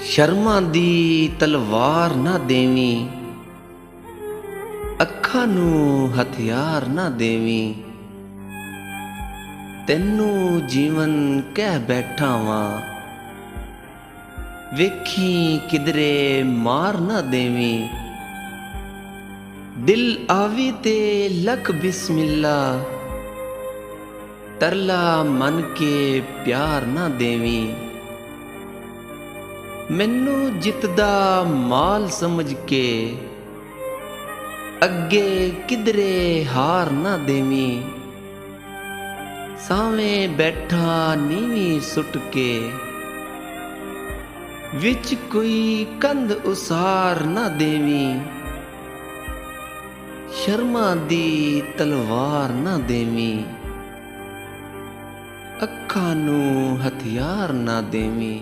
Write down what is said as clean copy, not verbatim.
ਸ਼ਰਮਾਂ ਦੀ ਤਲਵਾਰ ਨਾ ਦੇਵੀਂ, ਅੱਖਾਂ ਨੂੰ ਹਥਿਆਰ ਨਾ ਦੇਵੀਂ। ਤੈਨੂੰ ਜੀਵਨ ਕਹਿ ਬੈਠਾ ਵਾਂ, ਵੇਖੀ ਕਿਧਰੇ ਮਾਰ ਨਾ ਦੇਵੀਂ। ਦਿਲ ਆਵੀ ਤੇ ਲਖ ਬਿਸਮਿल्ला, ਤਰਲਾ ਮੰਨ ਕੇ ਪਿਆਰ ਨਾ ਦੇਵੀਂ। ਮੈਨੂੰ ਜਿੱਤਦਾ ਮਾਲ ਸਮਝ ਕੇ, ਅੱਗੇ ਕਿਧਰੇ ਹਾਰ ਨਾ ਦੇਵੀਂ। ਸਾਵੇਂ ਬੈਠਾ ਨੀਵੀਂ ਸੁੱਟ ਕੇ, ਵਿੱਚ ਕੋਈ ਕੰਧ ਉਸਾਰ ਨਾ ਦੇਵੀਂ। ਸ਼ਰਮਾਂ ਦੀ ਤਲਵਾਰ ਨਾ ਦੇਵੀਂ, ਅੱਖਾਂ ਨੂੰ ਹਥਿਆਰ ਨਾ ਦੇਵੀਂ।